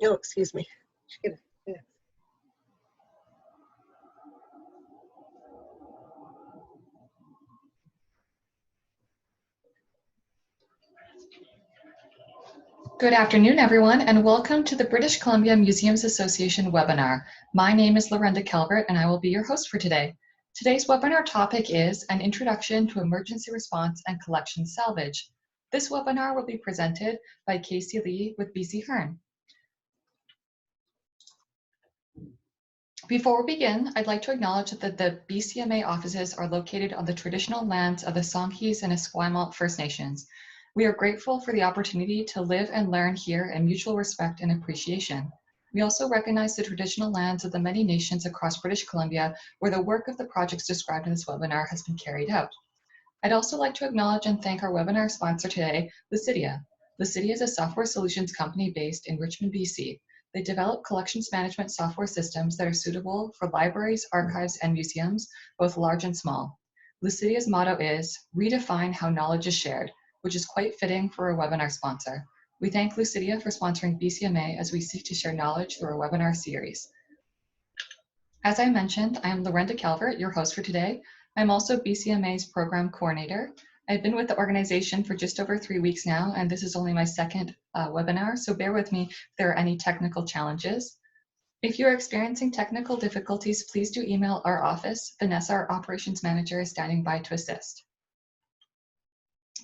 Oh, excuse me. Good afternoon, everyone, and welcome to the British Columbia Museums Association webinar. My name is Lorenda Calvert, and I will be your host for today. Today's webinar topic is an introduction to emergency response and collection salvage. This webinar will be presented by Kasey Lee with BC HERN. Before we begin, I'd like to acknowledge that the BCMA offices are located on the traditional lands of the Songhees and Esquimalt First Nations. We are grateful for the opportunity to live and learn here in mutual respect and appreciation. We also recognize the traditional lands of the many nations across British Columbia where the work of the projects described in this webinar has been carried out. I'd also like to acknowledge and thank our webinar sponsor today, Lucidia. Lucidia is a software solutions company based in Richmond, BC. They develop collections management software systems that are suitable for libraries, archives, and museums, both large and small. Lucidia's motto is, redefine how knowledge is shared, which is quite fitting for a webinar sponsor. We thank Lucidia for sponsoring BCMA as we seek to share knowledge through our webinar series. As I mentioned, I am Lorenda Calvert, your host for today. I'm also BCMA's program coordinator. I've been with the organization for just over 3 weeks now, and this is only my second webinar, so bear with me if there are any technical challenges. If you're experiencing technical difficulties, please do email our office. Vanessa, our operations manager, is standing by to assist.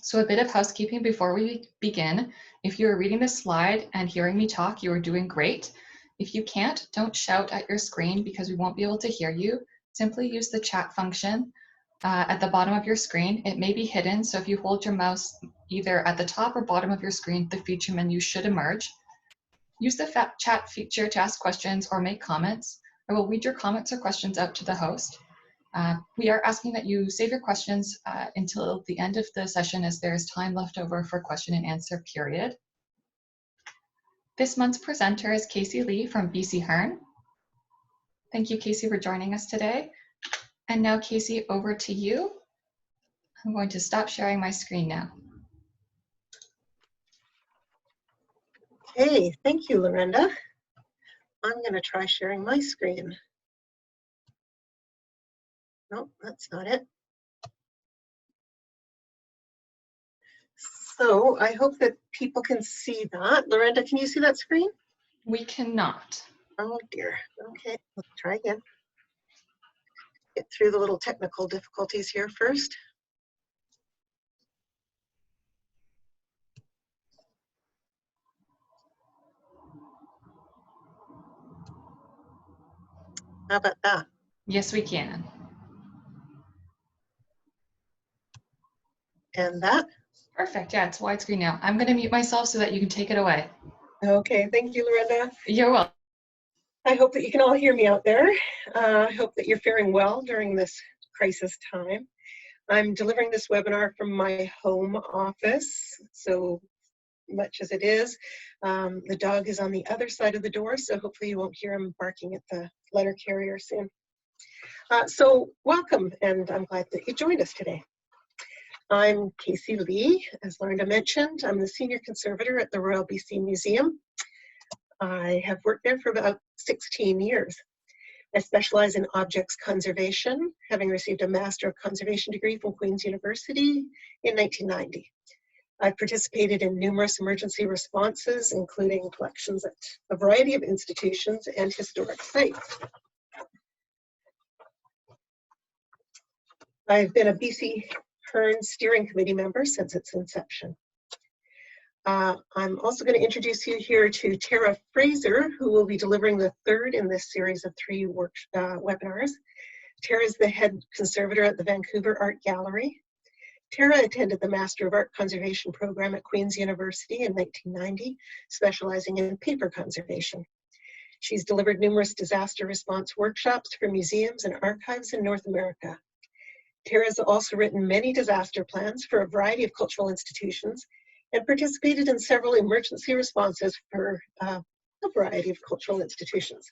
So a bit of housekeeping before we begin. If you're reading this slide and hearing me talk, you are doing great. If you can't, don't shout at your screen because we won't be able to hear you. Simply use the chat function at the bottom of your screen. It may be hidden, so if you hold your mouse either at the top or bottom of your screen, the feature menu should emerge. Use the chat feature to ask questions or make comments. I will read your comments or questions out to the host. We are asking that you save your questions until the end of the session as there is time left over for question and answer period. This month's presenter is Kasey Lee from BC HERN. Thank you, Kasey, for joining us today. And now, Kasey, over to you. I'm going to stop sharing my screen now. Hey, thank you, Lorenda. I'm going to try sharing my screen. No, that's not it. So I hope that people can see that. Lorenda, can you see that screen? We cannot. Oh dear. Okay, let's try again. Get through the little technical difficulties here first. How about that? Yes, we can. And that? Perfect. Yeah, it's widescreen now. I'm going to mute myself so that you can take it away. Okay, thank you, Lorenda. You're welcome. I hope that you can all hear me out there. I hope that you're faring well during this crisis time. I'm delivering this webinar from my home office, so much as it is. The dog is on the other side of the door, so hopefully you won't hear him barking at the letter carrier soon. So welcome, and I'm glad that you joined us today. I'm Kasey Lee, as Lorenda mentioned. I'm the Senior Conservator at the Royal BC Museum. I have worked there for about 16 years. I specialize in objects conservation, having received a Master of Conservation degree from Queen's University in 1990. I've participated in numerous emergency responses, including collections at a variety of institutions and historic sites. I've been a BC HERN steering committee member since its inception. I'm also going to introduce you here to Tara Fraser, who will be delivering the third in this series of 3 webinars. Tara is the head conservator at the Vancouver Art Gallery. Tara attended the Master of Art Conservation program at Queen's University in 1990, specializing in paper conservation. She's delivered numerous disaster response workshops for museums and archives in North America. Tara has also written many disaster plans for a variety of cultural institutions and participated in several emergency responses for a variety of cultural institutions.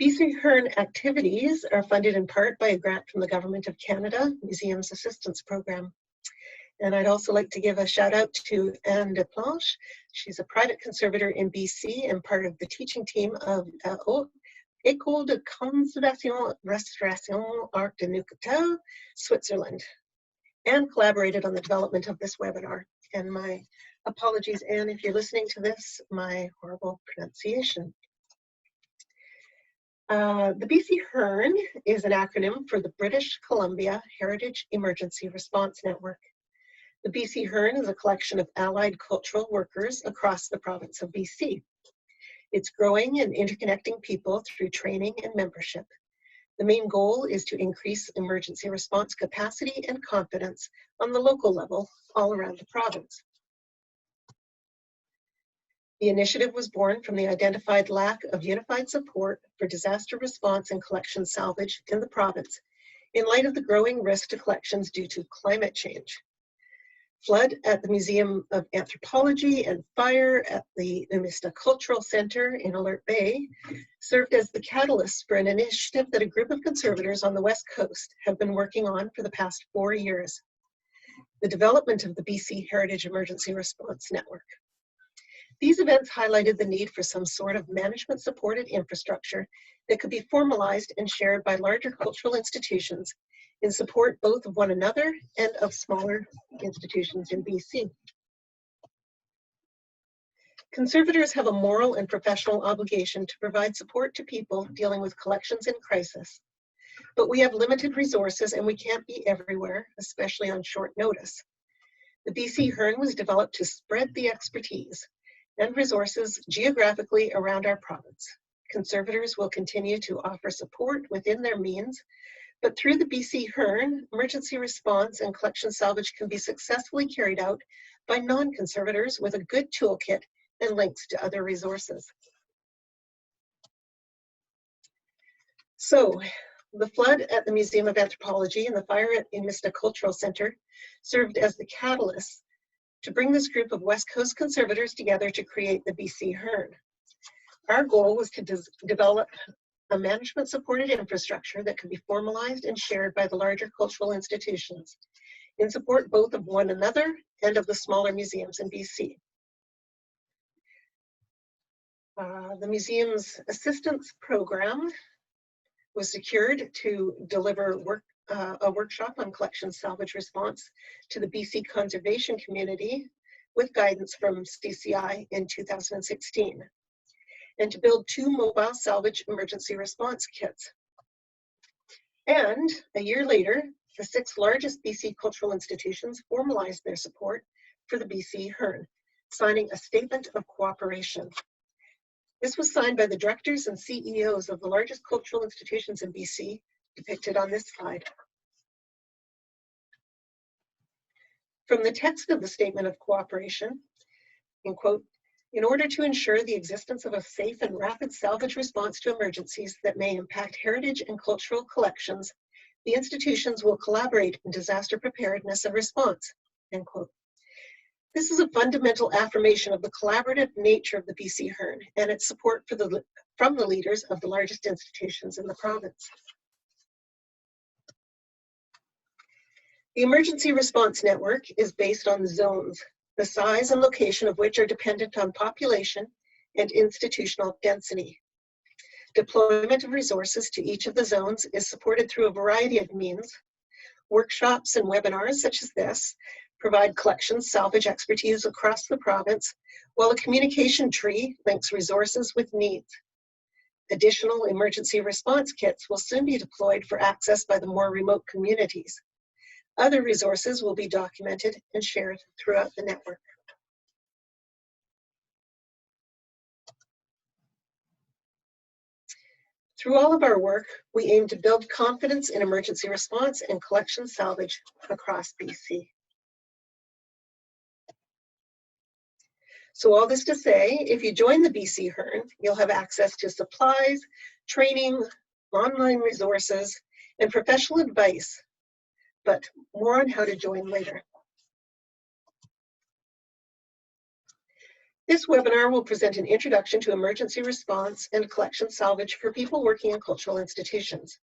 BC HERN activities are funded in part by a grant from the Government of Canada Museums Assistance Program. And I'd also like to give a shout out to Anne Deplanche. She's a private conservator in BC and part of the teaching team of École de Conservation Restauration Art de Neuchâtel, Switzerland, and collaborated on the development of this webinar. And my apologies, Anne, if you're listening to this, my horrible pronunciation. The BC HERN is an acronym for the British Columbia Heritage Emergency Response Network. The BC HERN is a collection of allied cultural workers across the province of BC. It's growing and interconnecting people through training and membership. The main goal is to increase emergency response capacity and confidence on the local level all around the province. The initiative was born from the identified lack of unified support for disaster response and collection salvage in the province in light of the growing risk to collections due to climate change. Flood at the Museum of Anthropology and fire at the Umista Cultural Center in Alert Bay served as the catalyst for an initiative that a group of conservators on the West Coast have been working on for the past 4 years, the development of the BC Heritage Emergency Response Network. These events highlighted the need for some sort of management-supported infrastructure that could be formalized and shared by larger cultural institutions in support both of one another and of smaller institutions in BC. Conservators have a moral and professional obligation to provide support to people dealing with collections in crisis. But we have limited resources and we can't be everywhere, especially on short notice. The BC HERN was developed to spread the expertise and resources geographically around our province. Conservators will continue to offer support within their means, but through the BC HERN, emergency response and collection salvage can be successfully carried out by non-conservators with a good toolkit and links to other resources. So, the flood at the Museum of Anthropology and the fire at Umista Cultural Center served as the catalyst to bring this group of West Coast conservators together to create the BC HERN. Our goal was to develop a management-supported infrastructure that could be formalized and shared by the larger cultural institutions in support both of one another and of the smaller museums in BC. The museum's assistance program was secured to deliver a workshop on collection salvage response to the BC conservation community with guidance from CCI in 2016, and to build 2 mobile salvage emergency response kits. And a year later, the 6 largest BC cultural institutions formalized their support for the BC HERN, signing a statement of cooperation. This was signed by the directors and CEOs of the largest cultural institutions in BC, depicted on this slide. From the text of the statement of cooperation, in quote, in order to ensure the existence of a safe and rapid salvage response to emergencies that may impact heritage and cultural collections, the institutions will collaborate in disaster preparedness and response, end quote. This is a fundamental affirmation of the collaborative nature of the BC HERN and its support from the leaders of the largest institutions in the province. The Emergency Response Network is based on zones, the size and location of which are dependent on population and institutional density. Deployment of resources to each of the zones is supported through a variety of means. Workshops and webinars such as this provide collection salvage expertise across the province, while a communication tree links resources with needs. Additional emergency response kits will soon be deployed for access by the more remote communities. Other resources will be documented and shared throughout the network. Through all of our work, we aim to build confidence in emergency response and collection salvage across BC. So all this to say, if you join the BC HERN, you'll have access to supplies, training, online resources, and professional advice, but more on how to join later. This webinar will present an introduction to emergency response and collection salvage for people working in cultural institutions.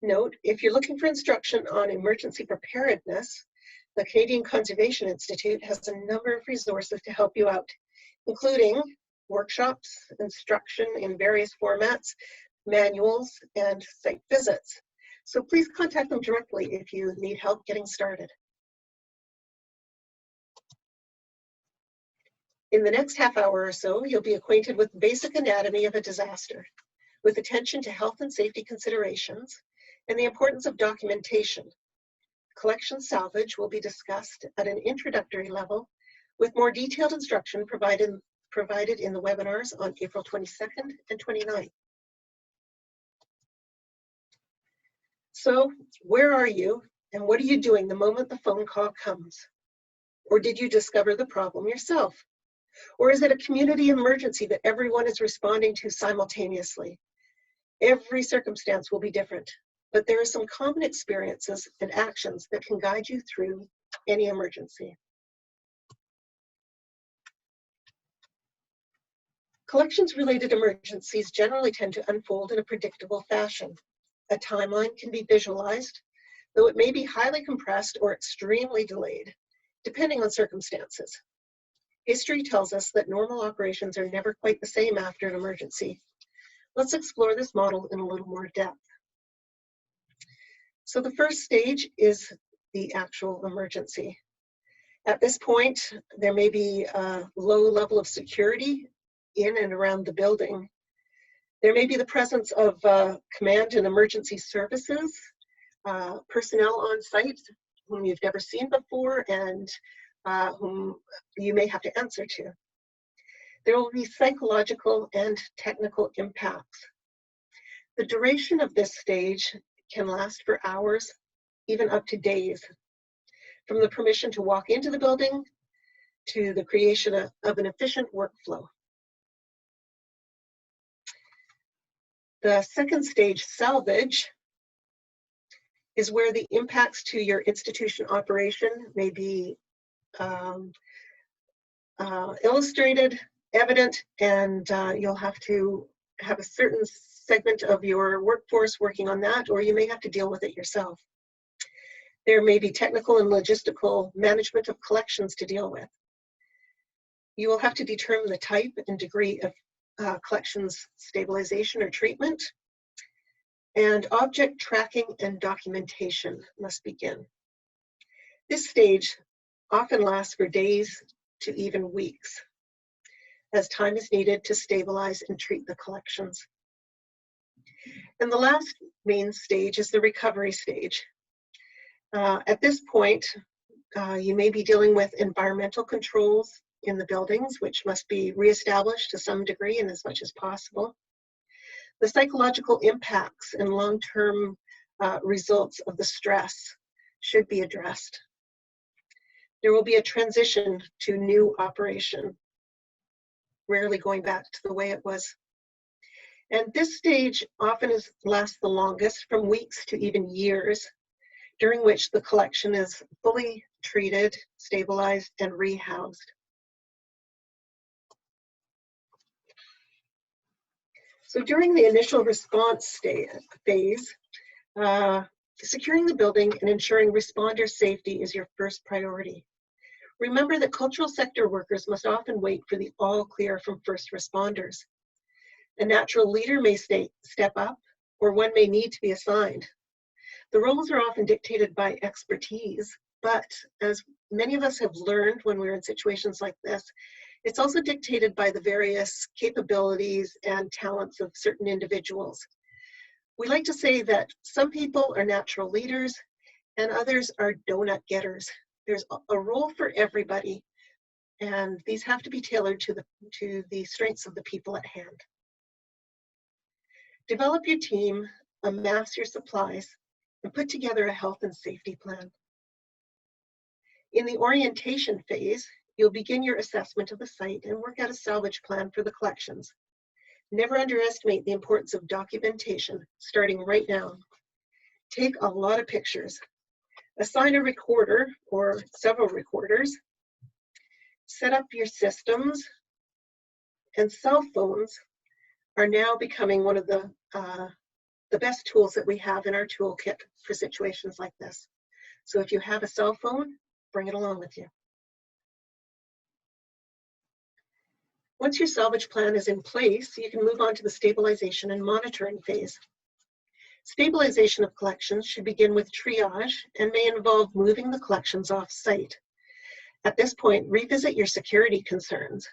Note, if you're looking for instruction on emergency preparedness, The Canadian Conservation Institute has a number of resources to help you out, including workshops, instruction in various formats, manuals, and site visits. So please contact them directly if you need help getting started. In the next half hour or so, you'll be acquainted with the basic anatomy of a disaster, with attention to health and safety considerations and the importance of documentation. Collection salvage will be discussed at an introductory level, with more detailed instruction provided in the webinars on April 22nd and 29th. So, where are you and what are you doing the moment the phone call comes? Or did you discover the problem yourself? Or is it a community emergency that everyone is responding to simultaneously? Every circumstance will be different, but there are some common experiences and actions that can guide you through any emergency. Collections-related emergencies generally tend to unfold in a predictable fashion. A timeline can be visualized, though it may be highly compressed or extremely delayed, depending on circumstances. History tells us that normal operations are never quite the same after an emergency. Let's explore this model in a little more depth. So the first stage is the actual emergency. At this point, there may be a low level of security in and around the building. There may be the presence of command and emergency services, personnel on site whom you've never seen before and whom you may have to answer to. There will be psychological and technical impacts. The duration of this stage can last for hours, even up to days, from the permission to walk into the building to the creation of an efficient workflow. The second stage, salvage, is where the impacts to your institution operation may be illustrated, evident, and you'll have to have a certain segment of your workforce working on that, or you may have to deal with it yourself. There may be technical and logistical management of collections to deal with. You will have to determine the type and degree of collections stabilization or treatment, and object tracking and documentation must begin. This stage often lasts for days to even weeks, as time is needed to stabilize and treat the collections. And the last main stage is the recovery stage. At this point, you may be dealing with environmental controls in the buildings, which must be reestablished to some degree and as much as possible. The psychological impacts and long-term results of the stress should be addressed. There will be a transition to new operation, rarely going back to the way it was. And this stage often lasts the longest, from weeks to even years, during which the collection is fully treated, stabilized, and rehoused. So during the initial response phase, securing the building and ensuring responder safety is your first priority. Remember that cultural sector workers must often wait for the all clear from first responders. A natural leader may step up, or one may need to be assigned. The roles are often dictated by expertise, but as many of us have learned when we're in situations like this, it's also dictated by the various capabilities and talents of certain individuals. We like to say that some people are natural leaders and others are donut getters. There's a role for everybody, and these have to be tailored to the strengths of the people at hand. Develop your team, amass your supplies, and put together a health and safety plan. In the orientation phase, you'll begin your assessment of the site and work out a salvage plan for the collections. Never underestimate the importance of documentation, starting right now. Take a lot of pictures. Assign a recorder or several recorders. Set up your systems. And cell phones are now becoming one of the best tools that we have in our toolkit for situations like this. So if you have a cell phone, bring it along with you. Once your salvage plan is in place, you can move on to the stabilization and monitoring phase. Stabilization of collections should begin with triage and may involve moving the collections off-site. At this point, revisit your security concerns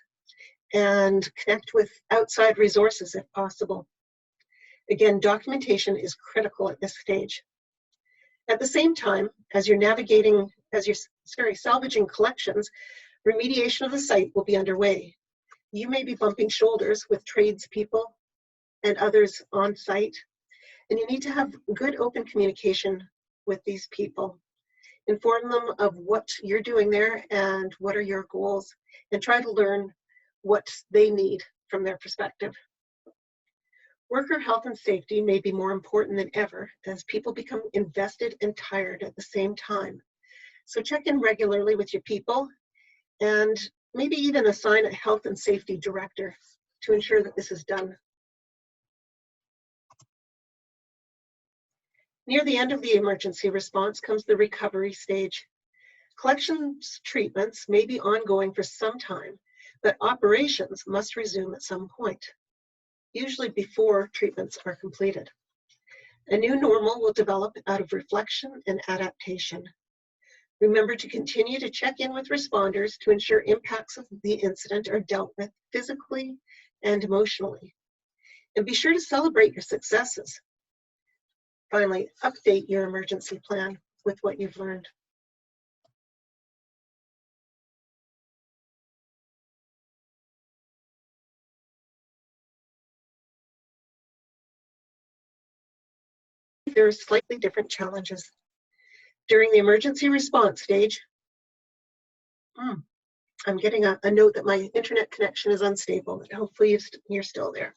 and connect with outside resources if possible. Again, documentation is critical at this stage. At the same time, as you're salvaging collections, remediation of the site will be underway. You may be bumping shoulders with tradespeople and others on site, and you need to have good open communication with these people. Inform them of what you're doing there and what are your goals, and try to learn what they need from their perspective. Worker health and safety may be more important than ever as people become invested and tired at the same time. So check in regularly with your people and maybe even assign a health and safety director to ensure that this is done. Near the end of the emergency response comes the recovery stage. Collections treatments may be ongoing for some time, but operations must resume at some point, usually before treatments are completed. A new normal will develop out of reflection and adaptation. Remember to continue to check in with responders to ensure impacts of the incident are dealt with physically and emotionally. And be sure to celebrate your successes. Finally, update your emergency plan with what you've learned. There are slightly different challenges. During the emergency response stage, I'm getting a note that my internet connection is unstable. Hopefully you're still there.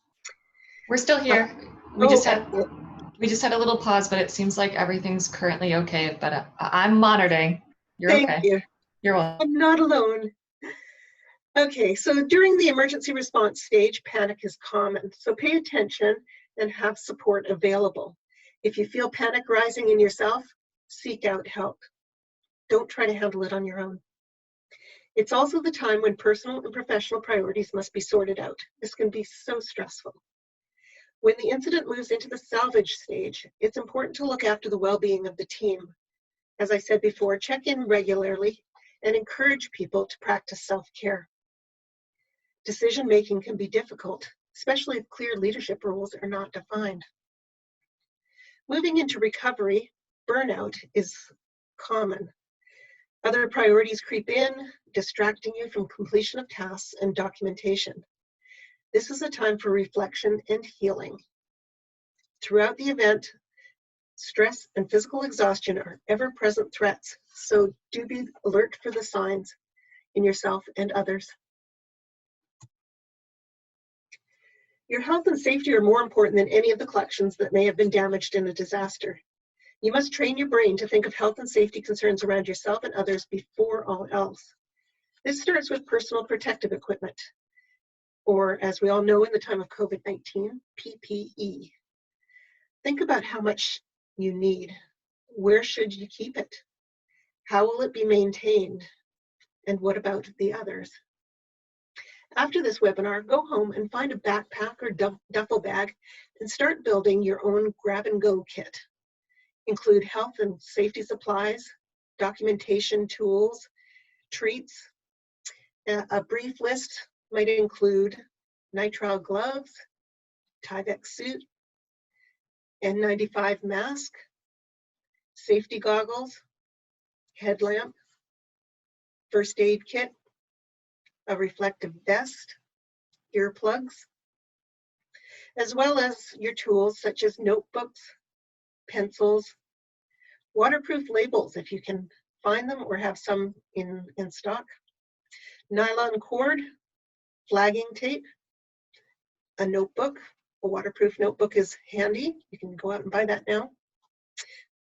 We're still here. We just had a little pause, but it seems like everything's currently okay. But I'm monitoring. You're okay. Thank you. You're welcome. I'm not alone. Okay, so during the emergency response stage, panic is common. So pay attention and have support available. If you feel panic rising in yourself, seek out help. Don't try to handle it on your own. It's also the time when personal and professional priorities must be sorted out. This can be so stressful. When the incident moves into the salvage stage, it's important to look after the well-being of the team. As I said before, check in regularly and encourage people to practice self-care. Decision-making can be difficult, especially if clear leadership roles are not defined. Moving into recovery, burnout is common. Other priorities creep in, distracting you from completion of tasks and documentation. This is a time for reflection and healing. Throughout the event, stress and physical exhaustion are ever-present threats, so do be alert for the signs in yourself and others. Your health and safety are more important than any of the collections that may have been damaged in a disaster. You must train your brain to think of health and safety concerns around yourself and others before all else. This starts with personal protective equipment, or as we all know in the time of COVID-19, PPE. Think about how much you need. Where should you keep it? How will it be maintained? And what about the others? After this webinar, go home and find a backpack or duffel bag and start building your own grab-and-go kit. Include health and safety supplies, documentation tools, treats. A brief list might include nitrile gloves, Tyvek suit, N95 mask, safety goggles, headlamp, first aid kit, a reflective vest, earplugs, as well as your tools such as notebooks, pencils, waterproof labels if you can find them or have some in stock, nylon cord, flagging tape, a notebook. A waterproof notebook is handy. You can go out and buy that now,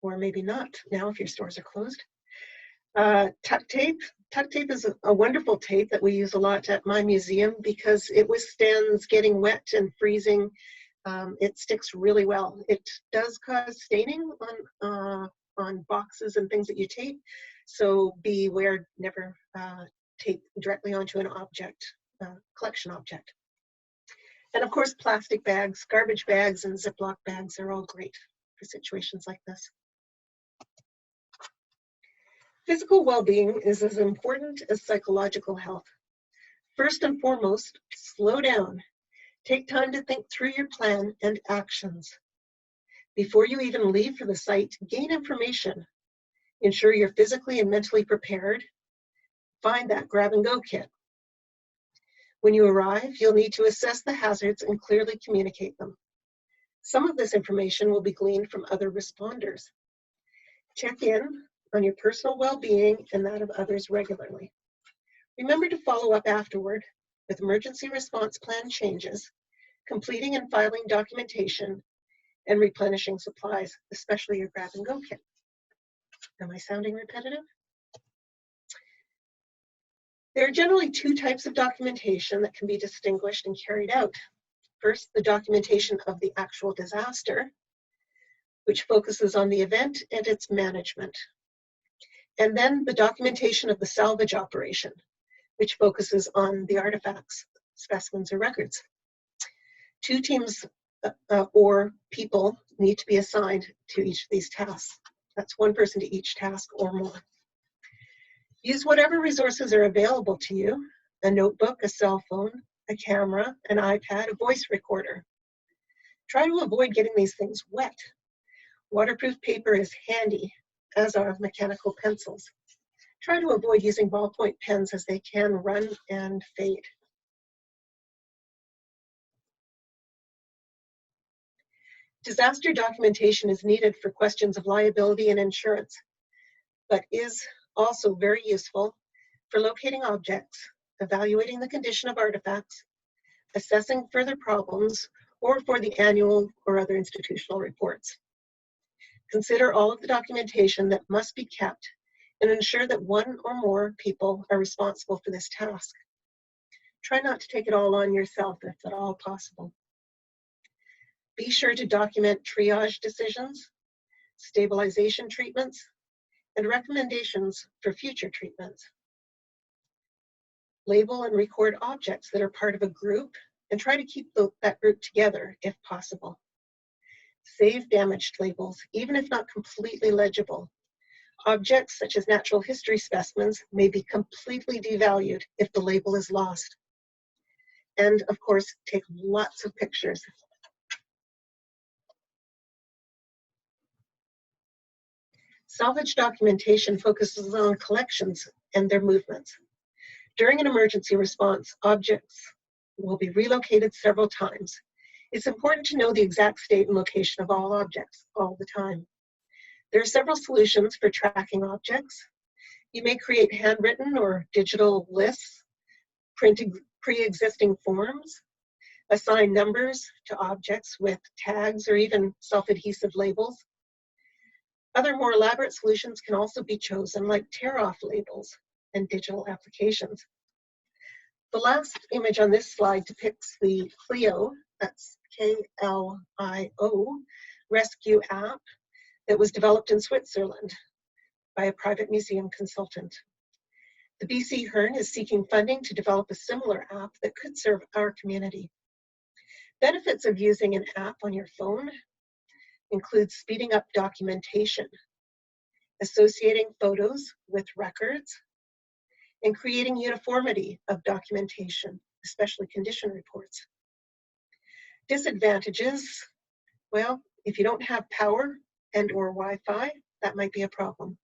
or maybe not now if your stores are closed. Tuck tape. Tuck tape is a wonderful tape that we use a lot at my museum because it withstands getting wet and freezing. It sticks really well. It does cause staining on boxes and things that you tape. So beware, never tape directly onto an object, collection object. And of course, plastic bags, garbage bags, and Ziploc bags are all great for situations like this. Physical well-being is as important as psychological health. First and foremost, slow down. Take time to think through your plan and actions. Before you even leave for the site, gain information. Ensure you're physically and mentally prepared. Find that grab-and-go kit. When you arrive, you'll need to assess the hazards and clearly communicate them. Some of this information will be gleaned from other responders. Check in on your personal well-being and that of others regularly. Remember to follow up afterward with emergency response plan changes, completing and filing documentation, and replenishing supplies, especially your grab-and-go kit. Am I sounding repetitive? There are generally two types of documentation that can be distinguished and carried out. First, the documentation of the actual disaster, which focuses on the event and its management. And then the documentation of the salvage operation, which focuses on the artifacts, specimens, or records. Two teams or people need to be assigned to each of these tasks. That's one person to each task or more. Use whatever resources are available to you: a notebook, a cell phone, a camera, an iPad, a voice recorder. Try to avoid getting these things wet. Waterproof paper is handy, as are mechanical pencils. Try to avoid using ballpoint pens as they can run and fade. Disaster documentation is needed for questions of liability and insurance, but is also very useful for locating objects, evaluating the condition of artifacts, assessing further problems, or for the annual or other institutional reports. Consider all of the documentation that must be kept and ensure that one or more people are responsible for this task. Try not to take it all on yourself if at all possible. Be sure to document triage decisions, stabilization treatments, and recommendations for future treatments. Label and record objects that are part of a group and try to keep that group together if possible. Save damaged labels, even if not completely legible. Objects such as natural history specimens may be completely devalued if the label is lost. And of course, take lots of pictures. Salvage documentation focuses on collections and their movements. During an emergency response, objects will be relocated several times. It's important to know the exact state and location of all objects all the time. There are several solutions for tracking objects. You may create handwritten or digital lists, print pre-existing forms, assign numbers to objects with tags or even self-adhesive labels. Other more elaborate solutions can also be chosen, like tear-off labels and digital applications. The last image on this slide depicts the CLIO, that's K-L-I-O, rescue app that was developed in Switzerland by a private museum consultant. The BC HERN is seeking funding to develop a similar app that could serve our community. Benefits of using an app on your phone include speeding up documentation, associating photos with records, and creating uniformity of documentation, especially condition reports. Disadvantages, well, if you don't have power and/or Wi-Fi, that might be a problem.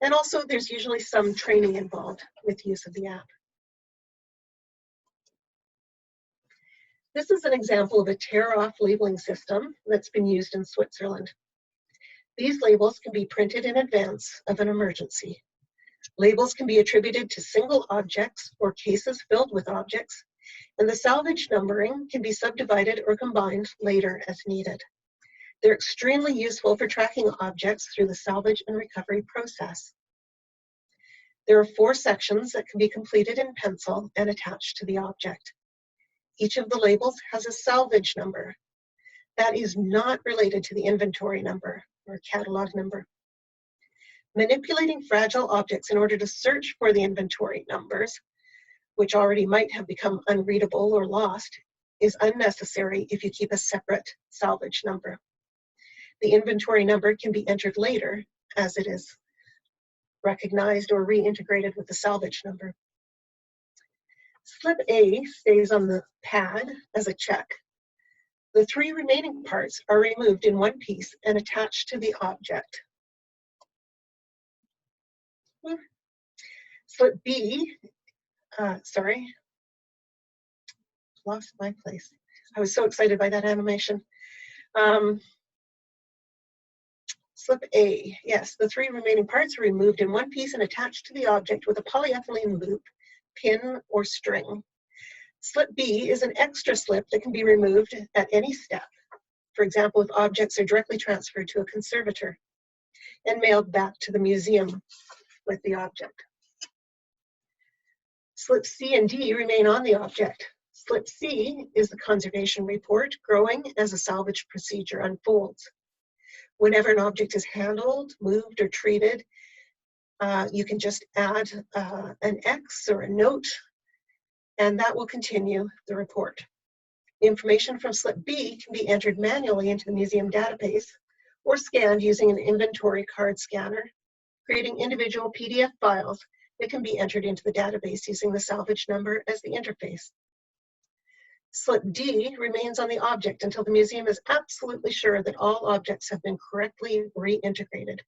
And also, there's usually some training involved with use of the app. This is an example of a tear-off labeling system that's been used in Switzerland. These labels can be printed in advance of an emergency. Labels can be attributed to single objects or cases filled with objects, and the salvage numbering can be subdivided or combined later as needed. They're extremely useful for tracking objects through the salvage and recovery process. There are 4 sections that can be completed in pencil and attached to the object. Each of the labels has a salvage number that is not related to the inventory number or catalog number. Manipulating fragile objects in order to search for the inventory numbers, which already might have become unreadable or lost, is unnecessary if you keep a separate salvage number. The inventory number can be entered later as it is recognized or reintegrated with the salvage number. Slip A stays on the pad as a check. The 3 remaining parts are removed in one piece and attached to the object. Slip B, lost my place. I was so excited by that animation. Slip A, yes, the 3 remaining parts are removed in one piece and attached to the object with a polyethylene loop, pin, or string. Slip B is an extra slip that can be removed at any step. For example, if objects are directly transferred to a conservator and mailed back to the museum with the object. Slips C and D remain on the object. Slip C is the conservation report growing as a salvage procedure unfolds. Whenever an object is handled, moved, or treated, you can just add an X or a note, and that will continue the report. Information from Slip B can be entered manually into the museum database or scanned using an inventory card scanner, creating individual PDF files that can be entered into the database using the salvage number as the interface. Slip D remains on the object until the museum is absolutely sure that all objects have been correctly reintegrated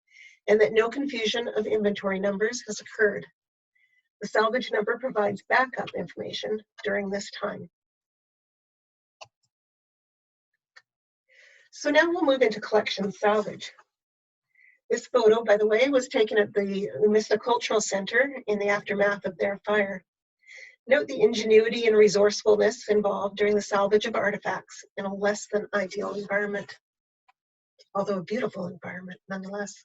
and that no confusion of inventory numbers has occurred. The salvage number provides backup information during this time. So now we'll move into collection salvage. This photo, by the way, was taken at the Mista Cultural Center in the aftermath of their fire. Note the ingenuity and resourcefulness involved during the salvage of artifacts in a less than ideal environment, although a beautiful environment nonetheless.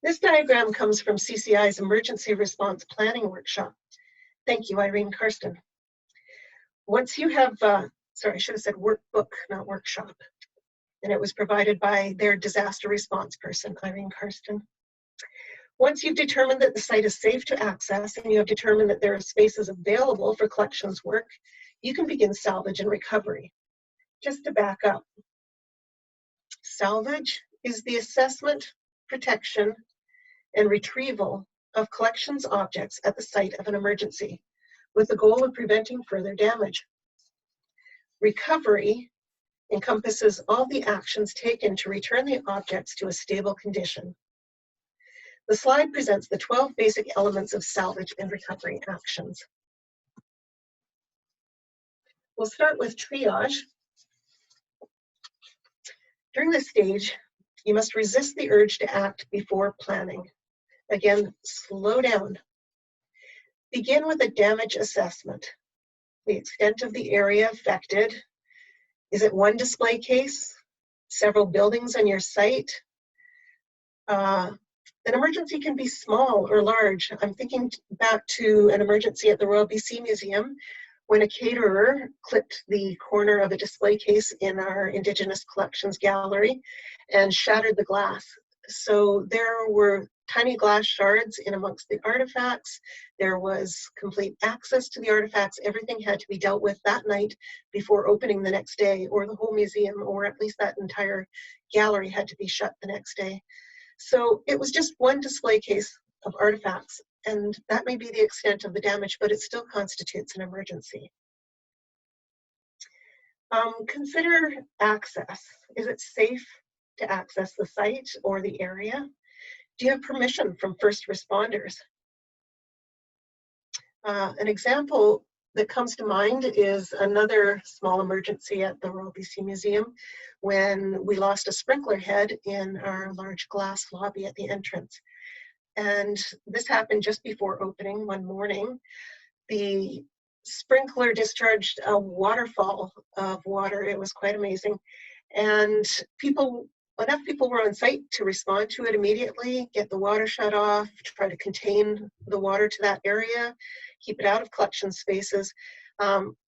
This diagram comes from CCI's Emergency Response Planning Workshop. Thank you, Irene Karsten. Once you have, sorry, I should have said workbook, not workshop. And it was provided by their disaster response person, Irene Karsten. Once you've determined that the site is safe to access and you have determined that there are spaces available for collections work, you can begin salvage and recovery. Just to back up, salvage is the assessment, protection, and retrieval of collections objects at the site of an emergency with the goal of preventing further damage. Recovery encompasses all the actions taken to return the objects to a stable condition. The slide presents the 12 basic elements of salvage and recovery actions. We'll start with triage. During this stage, you must resist the urge to act before planning. Again, slow down. Begin with a damage assessment. The extent of the area affected. Is it one display case? Several buildings on your site? An emergency can be small or large. I'm thinking back to an emergency at the Royal BC Museum when a caterer clipped the corner of a display case in our Indigenous Collections Gallery and shattered the glass. So there were tiny glass shards in amongst the artifacts. There was complete access to the artifacts. Everything had to be dealt with that night before opening the next day, or the whole museum, or at least that entire gallery had to be shut the next day. So it was just one display case of artifacts, and that may be the extent of the damage, but it still constitutes an emergency. Consider access. Is it safe to access the site or the area? Do you have permission from first responders? An example that comes to mind is another small emergency at the Royal BC Museum when we lost a sprinkler head in our large glass lobby at the entrance. And this happened just before opening one morning. The sprinkler discharged a waterfall of water. It was quite amazing. And enough people were on site to respond to it immediately, get the water shut off, try to contain the water to that area, keep it out of collection spaces.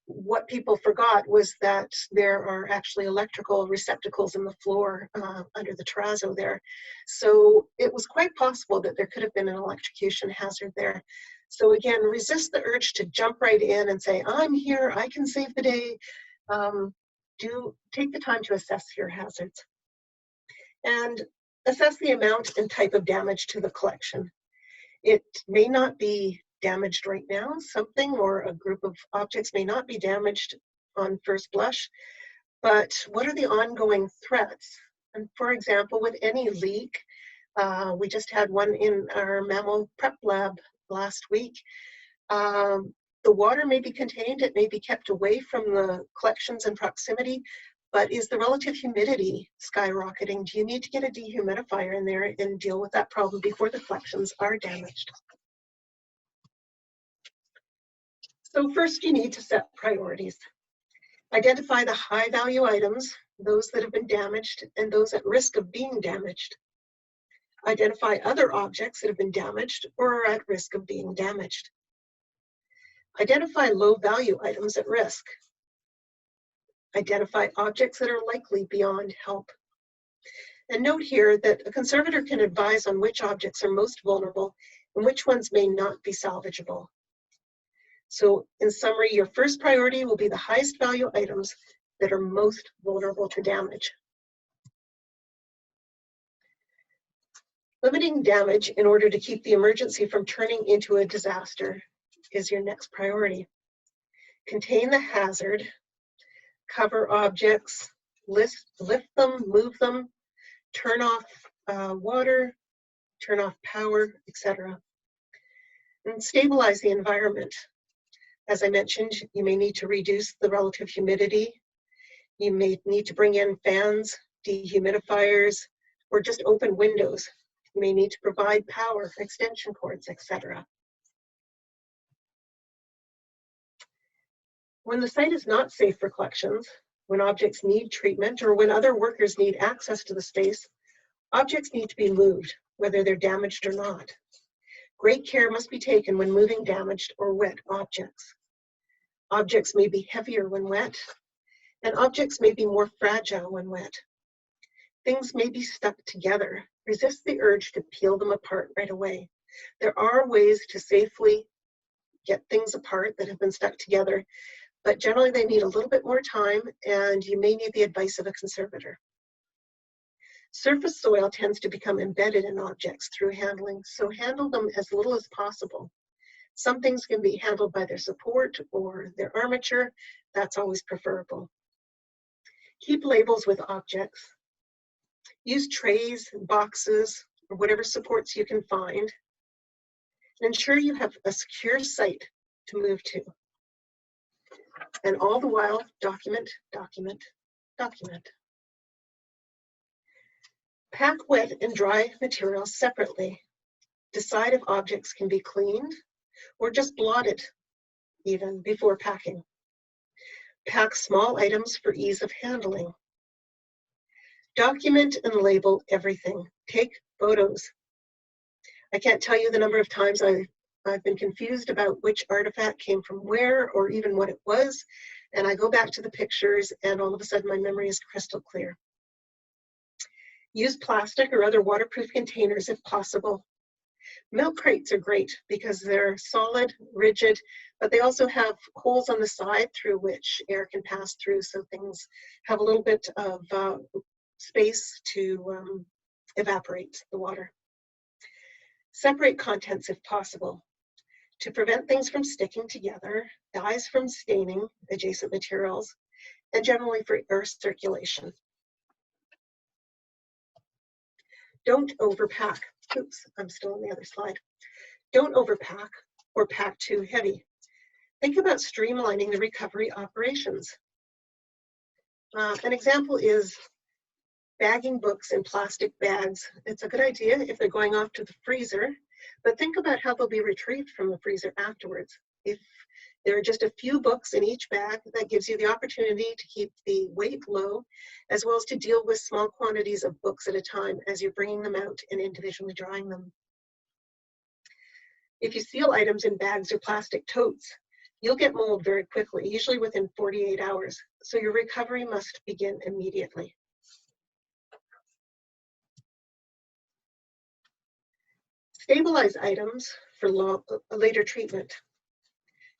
what people forgot was that there are actually electrical receptacles in the floor under the terrazzo there. So it was quite possible that there could have been an electrocution hazard there. So again, resist the urge to jump right in and say, I'm here, I can save the day. Take the time to assess your hazards. And assess the amount and type of damage to the collection. It may not be damaged right now. Something or a group of objects may not be damaged on first blush, but what are the ongoing threats? And for example, with any leak, we just had one in our mammal prep lab last week. The water may be contained, it may be kept away from the collections in proximity, but is the relative humidity skyrocketing? Do you need to get a dehumidifier in there and deal with that problem before the collections are damaged? So first, you need to set priorities. Identify the high value items, those that have been damaged and those at risk of being damaged. Identify other objects that have been damaged or are at risk of being damaged. Identify low value items at risk. Identify objects that are likely beyond help. And note here that a conservator can advise on which objects are most vulnerable and which ones may not be salvageable. So in summary, your first priority will be the highest value items that are most vulnerable to damage. Limiting damage in order to keep the emergency from turning into a disaster is your next priority. Contain the hazard, cover objects, lift them, move them, turn off water, turn off power, etc. And stabilize the environment. As I mentioned, you may need to reduce the relative humidity. You may need to bring in fans, dehumidifiers, or just open windows. You may need to provide power, extension cords, etc. When the site is not safe for collections, when objects need treatment, or when other workers need access to the space, objects need to be moved, whether they're damaged or not. Great care must be taken when moving damaged or wet objects. Objects may be heavier when wet, and objects may be more fragile when wet. Things may be stuck together. Resist the urge to peel them apart right away. There are ways to safely get things apart that have been stuck together, but generally they need a little bit more time, and you may need the advice of a conservator. Surface soil tends to become embedded in objects through handling, so handle them as little as possible. Some things can be handled by their support or their armature. That's always preferable. Keep labels with objects. Use trays, boxes, or whatever supports you can find. And ensure you have a secure site to move to. And all the while, document, document, document. Pack wet and dry materials separately. Decide if objects can be cleaned or just blotted even before packing. Pack small items for ease of handling. Document and label everything. Take photos. I can't tell you the number of times I've been confused about which artifact came from where or even what it was, and I go back to the pictures and all of a sudden my memory is crystal clear. Use plastic or other waterproof containers if possible. Milk crates are great because they're solid, rigid, but they also have holes on the side through which air can pass through, so things have a little bit of space to evaporate the water. Separate contents if possible. To prevent things from sticking together, dyes from staining adjacent materials, and generally for air circulation. Don't overpack. Oops, I'm still on the other slide. Don't overpack or pack too heavy. Think about streamlining the recovery operations. An example is bagging books in plastic bags. It's a good idea if they're going off to the freezer, but think about how they'll be retrieved from the freezer afterwards. If there are just a few books in each bag, that gives you the opportunity to keep the weight low, as well as to deal with small quantities of books at a time as you're bringing them out and individually drying them. If you seal items in bags or plastic totes, You'll get mold very quickly, usually within 48 hours, so your recovery must begin immediately. Stabilize items for later treatment.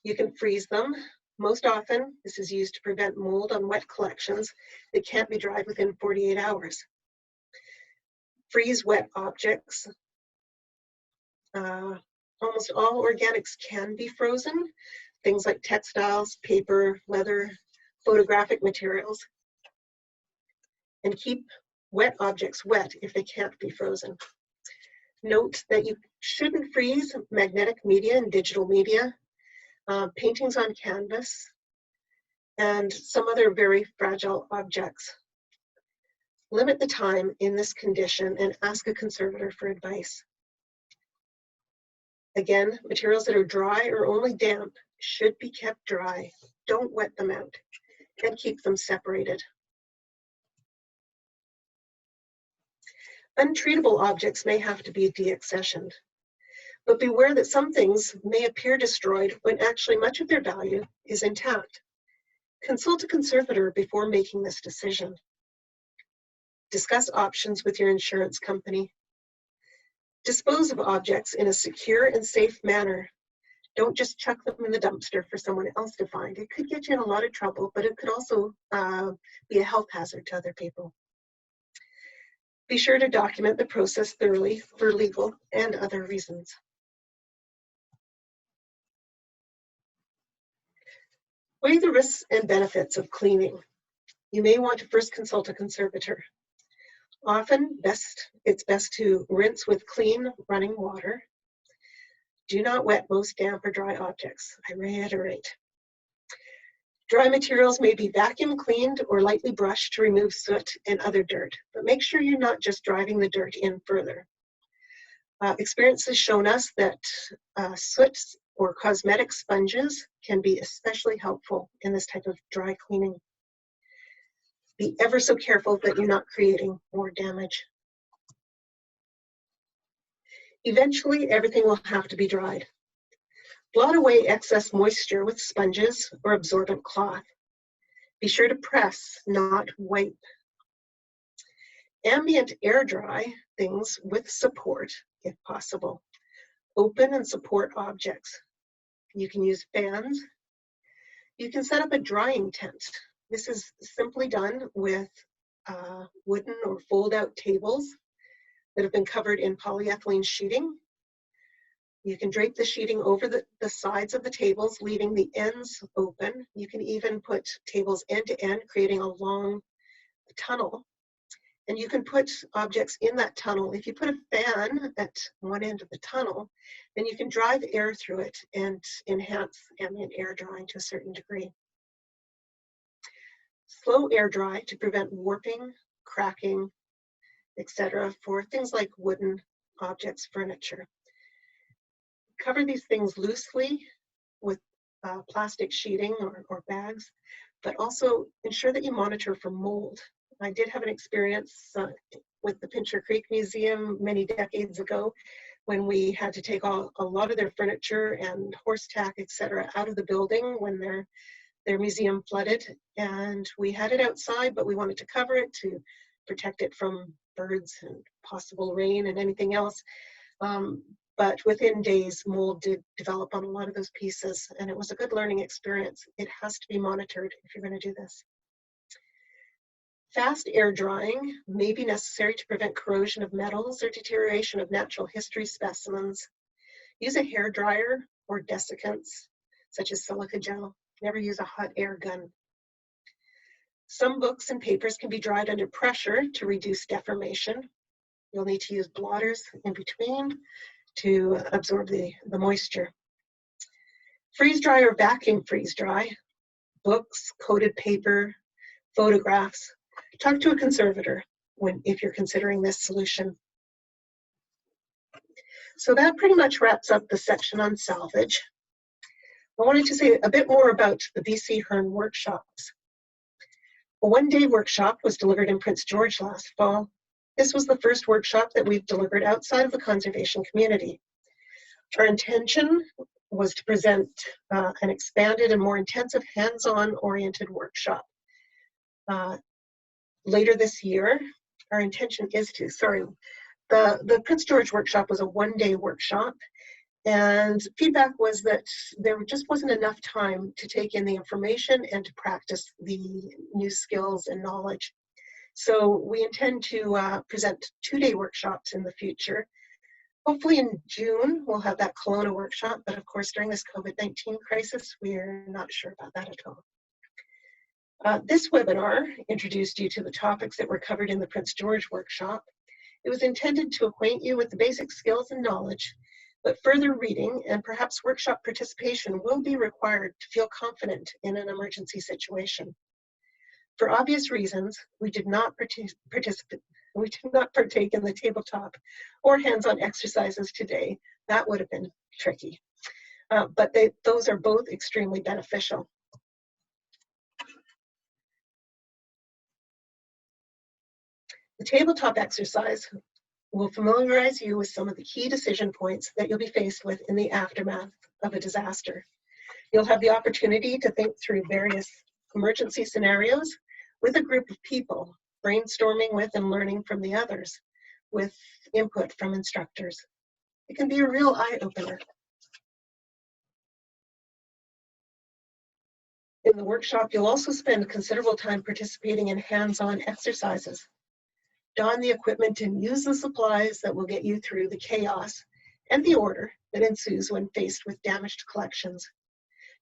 You can freeze them. Most often, this is used to prevent mold on wet collections that can't be dried within 48 hours. Freeze wet objects. Almost all organics can be frozen, things like textiles, paper, leather, photographic materials. And keep wet objects wet if they can't be frozen. Note that you shouldn't freeze magnetic media and digital media, paintings on canvas, and some other very fragile objects. Limit the time in this condition and ask a conservator for advice. Again, materials that are dry or only damp should be kept dry. Don't wet them out, and keep them separated. Untreatable objects may have to be deaccessioned, but beware that some things may appear destroyed when actually much of their value is intact. Consult a conservator before making this decision. Discuss options with your insurance company. Dispose of objects in a secure and safe manner. Don't just chuck them in the dumpster for someone else to find. It could get you in a lot of trouble, but it could also be a health hazard to other people. Be sure to document the process thoroughly for legal and other reasons. Weigh the risks and benefits of cleaning. You may want to first consult a conservator. Often, it's best to rinse with clean running water. Do not wet most damp or dry objects, I reiterate. Dry materials may be vacuum cleaned or lightly brushed to remove soot and other dirt, but make sure you're not just driving the dirt in further. Experience has shown us that soot or cosmetic sponges can be especially helpful in this type of dry cleaning. Be ever so careful that you're not creating more damage. Eventually, everything will have to be dried. Blot away excess moisture with sponges or absorbent cloth. Be sure to press, not wipe. Ambient air dry things with support, if possible. Open and support objects. You can use fans. You can set up a drying tent. This is simply done with wooden or fold-out tables that have been covered in polyethylene sheeting. You can drape the sheeting over the sides of the tables, leaving the ends open. You can even put tables end to end, creating a long tunnel. And you can put objects in that tunnel. If you put a fan at one end of the tunnel, then you can drive air through it and enhance ambient air drying to a certain degree. Slow air dry to prevent warping, cracking, etc. for things like wooden objects, furniture. Cover these things loosely with plastic sheeting or bags, but also ensure that you monitor for mold. I did have an experience with the Pincher Creek Museum many decades ago when we had to take a lot of their furniture and horse tack, etc., out of the building when their museum flooded. And we had it outside, but we wanted to cover it to protect it from birds and possible rain and anything else. But within days, mold did develop on a lot of those pieces, and it was a good learning experience. It has to be monitored if you're going to do this. Fast air drying may be necessary to prevent corrosion of metals or deterioration of natural history specimens. Use a hair dryer or desiccants, such as silica gel. Never use a hot air gun. Some books and papers can be dried under pressure to reduce deformation. You'll need to use blotters in between to absorb the moisture. Freeze dry or vacuum freeze dry, books, coated paper, photographs. Talk to a conservator if you're considering this solution. So that pretty much wraps up the section on salvage. I wanted to say a bit more about the BC HERN workshops. A one-day workshop was delivered in Prince George last fall. This was the first workshop that we've delivered outside of the conservation community. Our intention was to present an expanded and more intensive hands-on oriented workshop. Later this year, our intention is to, the Prince George workshop was a one-day workshop, and feedback was that there just wasn't enough time to take in the information and to practice the new skills and knowledge. So we intend to present two-day workshops in the future. Hopefully in June, we'll have that Kelowna workshop, but of course during this COVID-19 crisis, we're not sure about that at all. This webinar introduced you to the topics that were covered in the Prince George workshop. It was intended to acquaint you with the basic skills and knowledge, but further reading and perhaps workshop participation will be required to feel confident in an emergency situation. For obvious reasons, we did not partake in the tabletop or hands-on exercises today. That would have been tricky, but those are both extremely beneficial. The tabletop exercise will familiarize you with some of the key decision points that you'll be faced with in the aftermath of a disaster. You'll have the opportunity to think through various emergency scenarios with a group of people, brainstorming with and learning from the others, with input from instructors. It can be a real eye-opener. In the workshop, you'll also spend considerable time participating in hands-on exercises. Don the equipment and use the supplies that will get you through the chaos and the order that ensues when faced with damaged collections.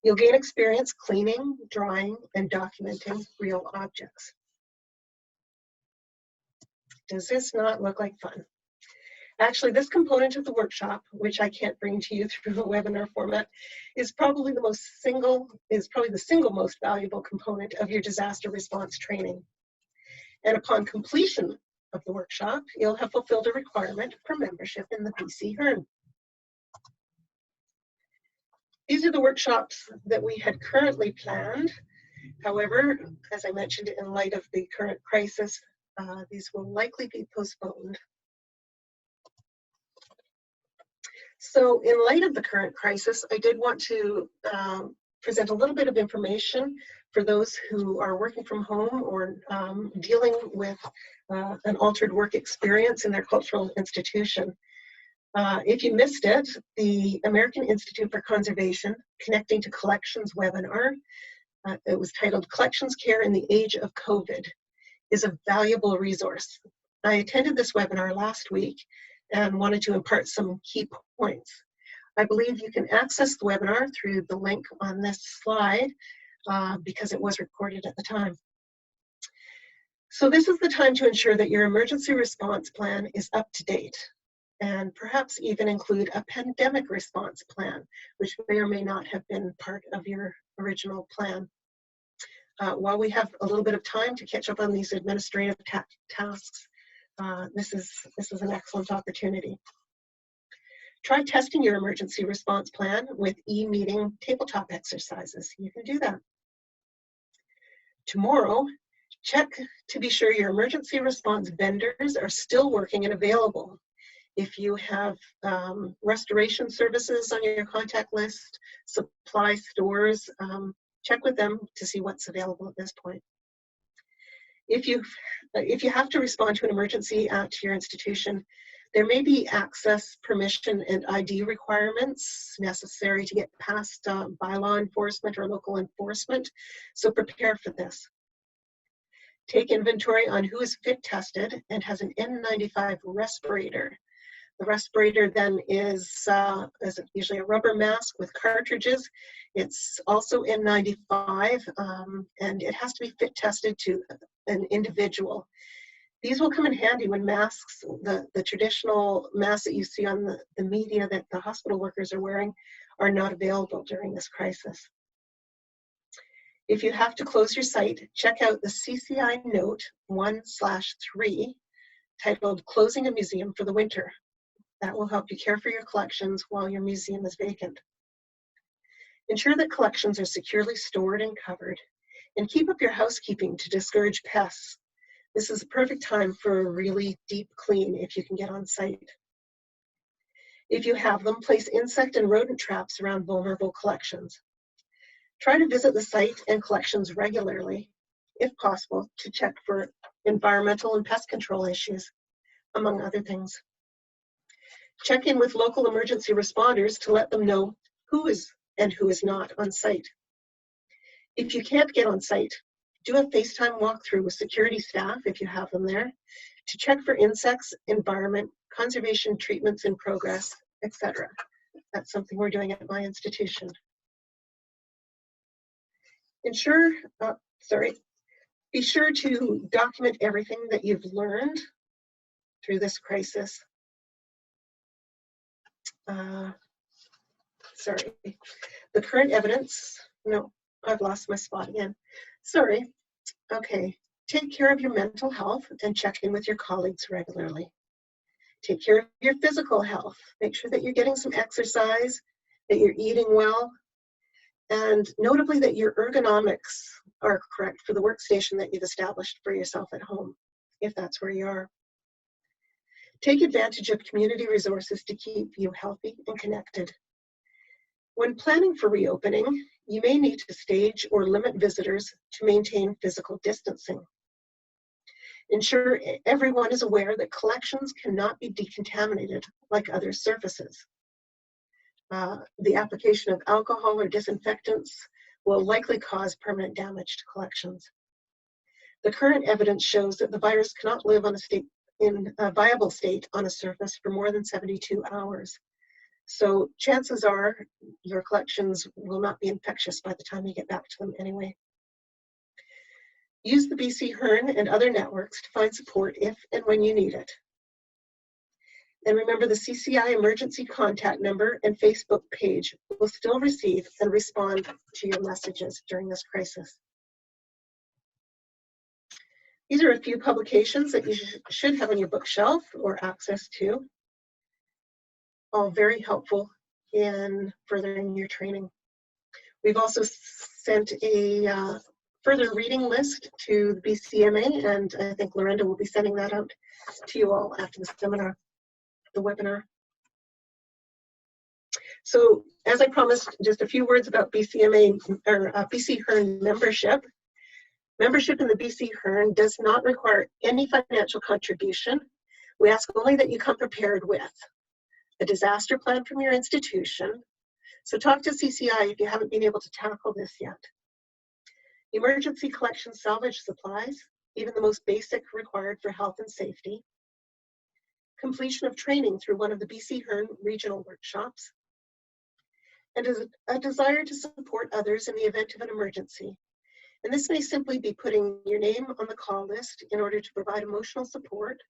You'll gain experience cleaning, drying, and documenting real objects. Does this not look like fun? Actually, this component of the workshop, which I can't bring to you through the webinar format, is probably the single most valuable component of your disaster response training. And upon completion of the workshop, you'll have fulfilled a requirement for membership in the BC HERN. These are the workshops that we had currently planned. However, as I mentioned, in light of the current crisis, these will likely be postponed. So in light of the current crisis, I did want to present a little bit of information for those who are working from home or dealing with an altered work experience in their cultural institution. If you missed it, the American Institute for Conservation Connecting to Collections webinar, it was titled Collections Care in the Age of COVID, is a valuable resource. I attended this webinar last week and wanted to impart some key points. I believe you can access the webinar through the link on this slide because it was recorded at the time. So this is the time to ensure that your emergency response plan is up to date, and perhaps even include a pandemic response plan, which may or may not have been part of your original plan. While we have a little bit of time to catch up on these administrative tasks, this is an excellent opportunity. Try testing your emergency response plan with e-meeting tabletop exercises. You can do that. Tomorrow, check to be sure your emergency response vendors are still working and available. If you have restoration services on your contact list, supply stores, check with them to see what's available at this point. If you have to respond to an emergency at your institution, there may be access, permission, and ID requirements necessary to get past by law enforcement or local enforcement, so prepare for this. Take inventory on who is fit tested and has an N95 respirator. The respirator then is usually a rubber mask with cartridges. It's also N95 and it has to be fit tested to an individual. These will come in handy when masks, the traditional masks that you see on the media that the hospital workers are wearing, are not available during this crisis. If you have to close your site, check out the CCI Note 1/3 titled Closing a Museum for the Winter. That will help you care for your collections while your museum is vacant. Ensure that collections are securely stored and covered, and keep up your housekeeping to discourage pests. This is a perfect time for a really deep clean if you can get on site. If you have them, place insect and rodent traps around vulnerable collections. Try to visit the site and collections regularly, if possible, to check for environmental and pest control issues, among other things. Check in with local emergency responders to let them know who is and who is not on site. If you can't get on site, do a FaceTime walkthrough with security staff, if you have them there, to check for insects, environment, conservation treatments in progress, etc. That's something we're doing at my institution. Be sure to document everything that you've learned through this crisis. The current evidence, no, I've lost my spot again. Sorry. Okay, take care of your mental health and check in with your colleagues regularly. Take care of your physical health. Make sure that you're getting some exercise, that you're eating well, and notably that your ergonomics are correct for the workstation that you've established for yourself at home, if that's where you are. Take advantage of community resources to keep you healthy and connected. When planning for reopening, you may need to stage or limit visitors to maintain physical distancing. Ensure everyone is aware that collections cannot be decontaminated like other surfaces. The application of alcohol or disinfectants will likely cause permanent damage to collections. The current evidence shows that the virus cannot live in a viable state on a surface for more than 72 hours. So chances are your collections will not be infectious by the time you get back to them anyway. Use the BC HERN and other networks to find support if and when you need it. And remember, the CCI emergency contact number and Facebook page will still receive and respond to your messages during this crisis. These are a few publications that you should have on your bookshelf or access to, all very helpful in furthering your training. We've also sent a further reading list to the BCMA, and I think Lorenda will be sending that out to you all after the seminar, the webinar. So as I promised, just a few words about BCMA or BC HERN membership. Membership in the BC HERN does not require any financial contribution. We ask only that you come prepared with a disaster plan from your institution. So talk to CCI if you haven't been able to tackle this yet. Emergency collection salvage supplies, even the most basic required for health and safety. Completion of training through one of the BC HERN regional workshops. And a desire to support others in the event of an emergency. And this may simply be putting your name on the call list in order to provide emotional support,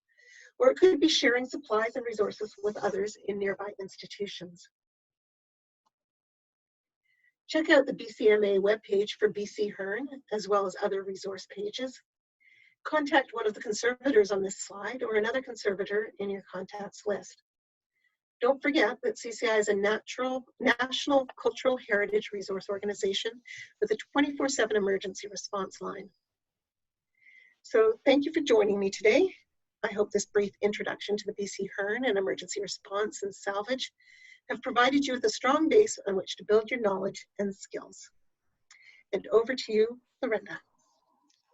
or it could be sharing supplies and resources with others in nearby institutions. Check out the BCMA webpage for BC HERN, as well as other resource pages. Contact one of the conservators on this slide or another conservator in your contacts list. Don't forget that CCI is a national cultural heritage resource organization with a 24/7 emergency response line. So thank you for joining me today. I hope this brief introduction to the BC HERN and emergency response and salvage have provided you with a strong base on which to build your knowledge and skills. And over to you, Lorenda.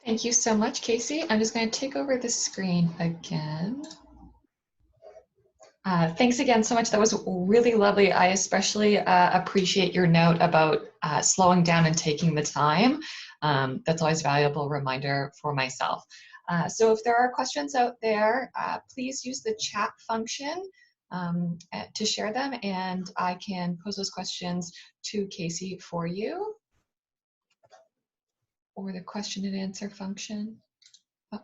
Thank you so much, Kasey. I'm just going to take over the screen again. Thanks again so much. That was really lovely. I especially appreciate your note about slowing down and taking the time. That's always a valuable reminder for myself. So if there are questions out there, please use the chat function to share them, and I can pose those questions to Kasey for you. Or the question and answer function. Oh.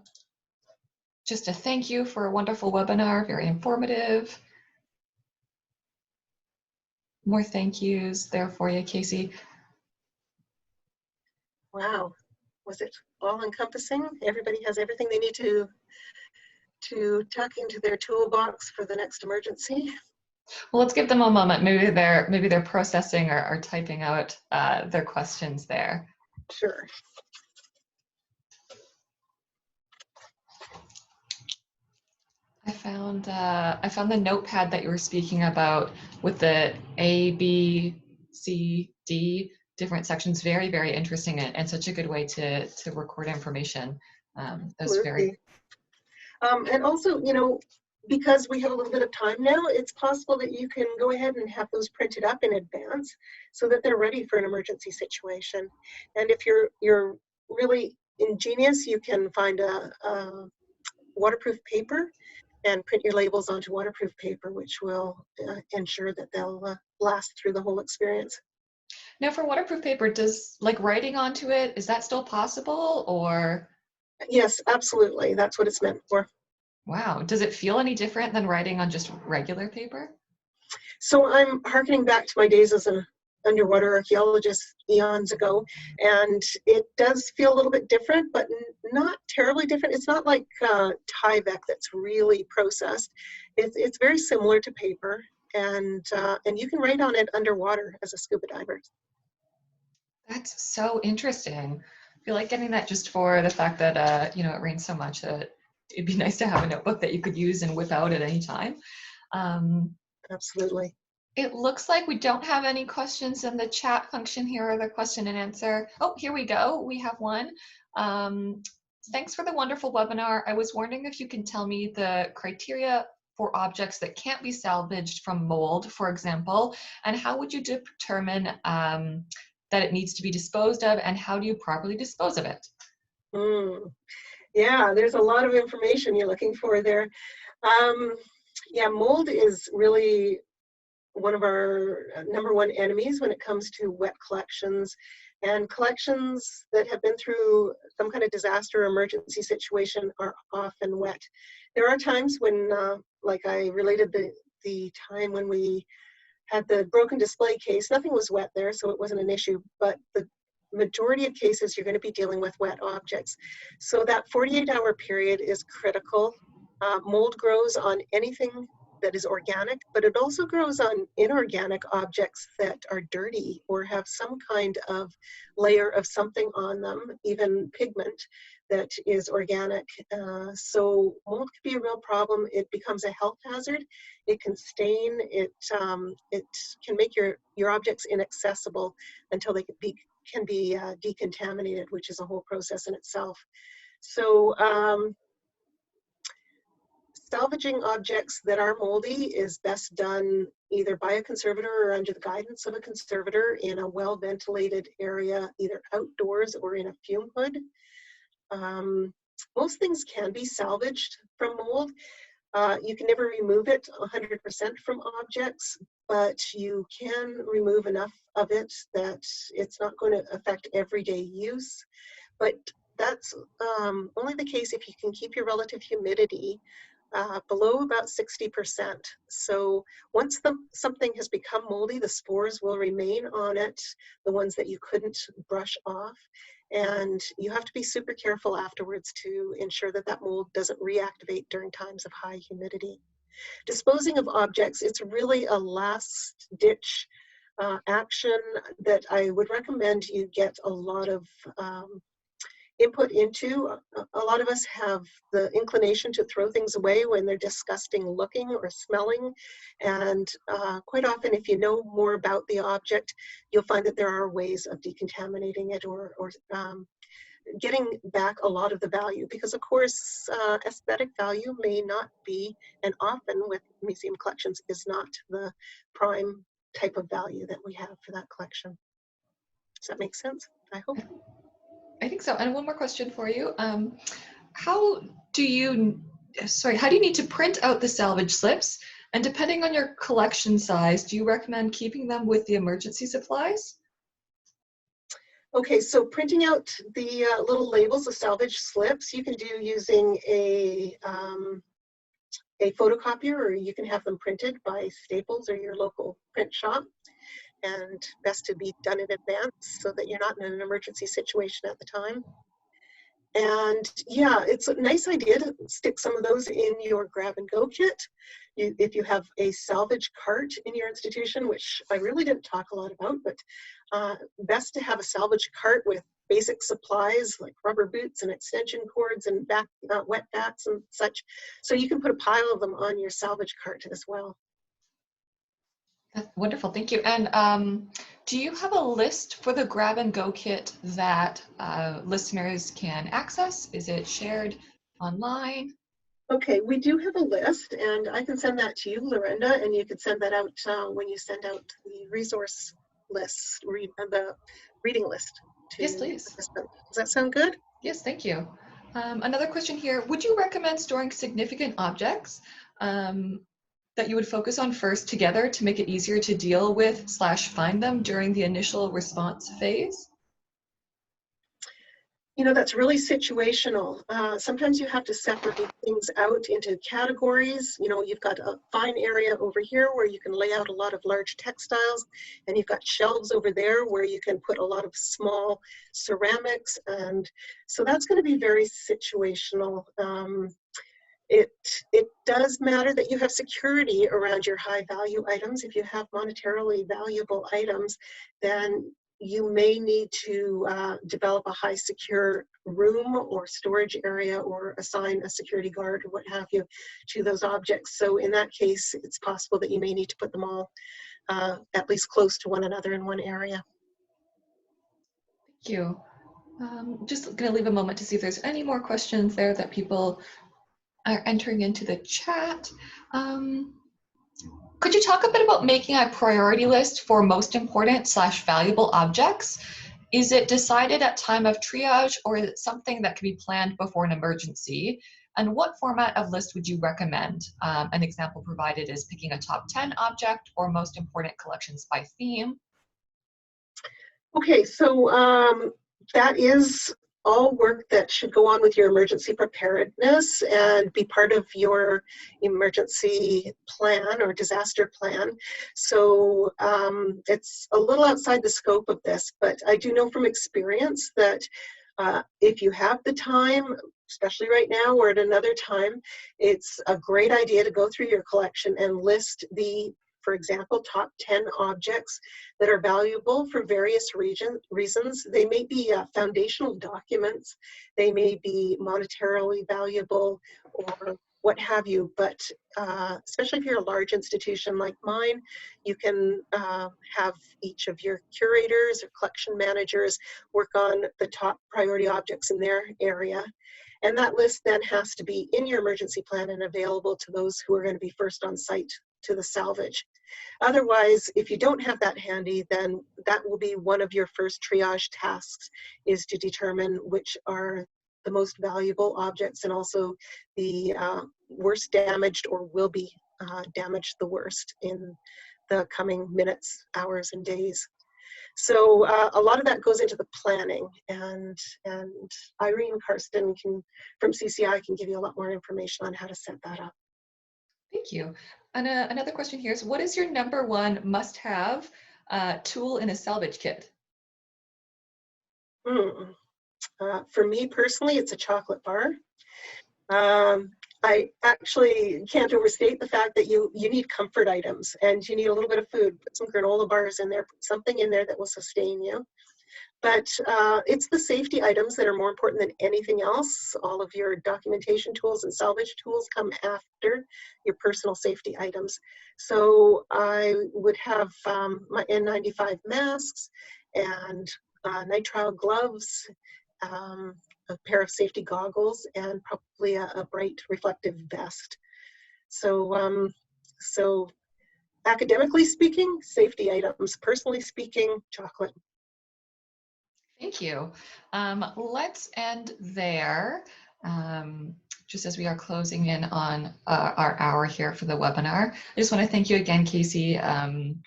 Just a thank you for a wonderful webinar, very informative. More thank yous there for you, Kasey. Wow, was it all encompassing? Everybody has everything they need to tuck into their toolbox for the next emergency. Well, let's give them a moment. Maybe they're processing or typing out their questions there. Sure. I found the notepad that you were speaking about with the A, B, C, D different sections very, very interesting and such a good way to record information. That was very. Absolutely. And also, you know, because we have a little bit of time now, it's possible that you can go ahead and have those printed up in advance so that they're ready for an emergency situation. And if you're really ingenious, you can find a waterproof paper and print your labels onto waterproof paper, which will ensure that they'll last through the whole experience. Now for waterproof paper, does like writing onto it, is that still possible or? Yes, absolutely. That's what it's meant for. Wow, does it feel any different than writing on just regular paper? So I'm harkening back to my days as an underwater archaeologist eons ago, and it does feel a little bit different, but not terribly different. It's not like Tyvek that's really processed. It's very similar to paper, and you can write on it underwater as a scuba diver. That's so interesting. I feel like getting that just for the fact that, you know, it rains so much that it'd be nice to have a notebook that you could use and whip out at any time. Absolutely. It looks like we don't have any questions in the chat function here or the question and answer. Oh, here we go. We have one. Thanks for the wonderful webinar. I was wondering if you can tell me the criteria for objects that can't be salvaged from mold, for example, and how would you determine that it needs to be disposed of, and how do you properly dispose of it? Yeah, there's a lot of information you're looking for there. Yeah, mold is really one of our #1 enemies when it comes to wet collections, and collections that have been through some kind of disaster or emergency situation are often wet. There are times when, like I related the time when we had the broken display case, nothing was wet there, so it wasn't an issue, but the majority of cases you're going to be dealing with wet objects. So that 48-hour period is critical. Mold grows on anything that is organic, but it also grows on inorganic objects that are dirty or have some kind of layer of something on them, even pigment that is organic. So mold can be a real problem. It becomes a health hazard. It can stain. It can make your objects inaccessible until they can be decontaminated, which is a whole process in itself. So salvaging objects that are moldy is best done either by a conservator or under the guidance of a conservator in a well-ventilated area, either outdoors or in a fume hood. Most things can be salvaged from mold. You can never remove it 100% from objects, but you can remove enough of it that it's not going to affect everyday use. But that's only the case if you can keep your relative humidity below about 60%. So once something has become moldy, the spores will remain on it, the ones that you couldn't brush off. And you have to be super careful afterwards to ensure that that mold doesn't reactivate during times of high humidity. Disposing of objects, it's really a last ditch action that I would recommend you get a lot of input into. A lot of us have the inclination to throw things away when they're disgusting looking or smelling, and quite often if you know more about the object, you'll find that there are ways of decontaminating it or getting back a lot of the value, because of course aesthetic value may not be, and often with museum collections is not the prime type of value that we have for that collection. Does that make sense? I hope. I think so. And one more question for you. How do you need to print out the salvage slips? And depending on your collection size, do you recommend keeping them with the emergency supplies? Okay, so printing out the little labels of salvage slips, you can do using a photocopier, or you can have them printed by Staples or your local print shop. And best to be done in advance so that you're not in an emergency situation at the time. And yeah, it's a nice idea to stick some of those in your grab and go kit. If you have a salvage cart in your institution, which I really didn't talk a lot about, but best to have a salvage cart with basic supplies like rubber boots and extension cords and wet bats and such. So you can put a pile of them on your salvage cart as well. That's wonderful, thank you. And do you have a list for the grab and go kit that listeners can access? Is it shared online? Okay, we do have a list, and I can send that to you, Lorinda, and you could send that out when you send out the resource list, the reading list to Yes, please. participants. Does that sound good? Yes, thank you. Another question here, would you recommend storing significant objects that you would focus on first together to make it easier to deal with / find them during the initial response phase? You know, that's really situational. Sometimes you have to separate things out into categories. You know, you've got a fine area over here where you can lay out a lot of large textiles, and you've got shelves over there where you can put a lot of small ceramics. And so that's going to be very situational. It does matter that you have security around your high value items. If you have monetarily valuable items, then you may need to develop a high secure room or storage area, or assign a security guard or what have you to those objects. So in that case, it's possible that you may need to put them all at least close to one another in one area. Thank you. Just going to leave a moment to see if there's any more questions there that people are entering into the chat. Could you talk a bit about making a priority list for most important / valuable objects? Is it decided at time of triage, or is it something that can be planned before an emergency? And what format of list would you recommend? An example provided is picking a top 10 object or most important collections by theme. Okay, so that is all work that should go on with your emergency preparedness and be part of your emergency plan or disaster plan. So it's a little outside the scope of this, but I do know from experience that if you have the time, especially right now or at another time, it's a great idea to go through your collection and list the, for example, top 10 objects that are valuable for various reasons. They may be foundational documents, they may be monetarily valuable, or what have you, but especially if you're a large institution like mine, you can have each of your curators or collection managers work on the top priority objects in their area. And that list then has to be in your emergency plan and available to those who are going to be first on site to the salvage. Otherwise, if you don't have that handy, then that will be one of your first triage tasks, is to determine which are the most valuable objects and also the worst damaged or will be damaged the worst in the coming minutes, hours, and days. So a lot of that goes into the planning, and Irene Karsten from CCI can give you a lot more information on how to set that up. Thank you. And another question here is, what is your #1 must-have tool in a salvage kit? For me personally, it's a chocolate bar. I actually can't overstate the fact that you need comfort items, and you need a little bit of food. Put some granola bars in there, put something in there that will sustain you. But it's the safety items that are more important than anything else. All of your documentation tools and salvage tools come after your personal safety items. So I would have my N95 masks and nitrile gloves, a pair of safety goggles, and probably a bright reflective vest. So, so academically speaking, safety items. Personally speaking, chocolate. Thank you. Let's end there. Just as we are closing in on our hour here for the webinar. I just want to thank you again, Kasey,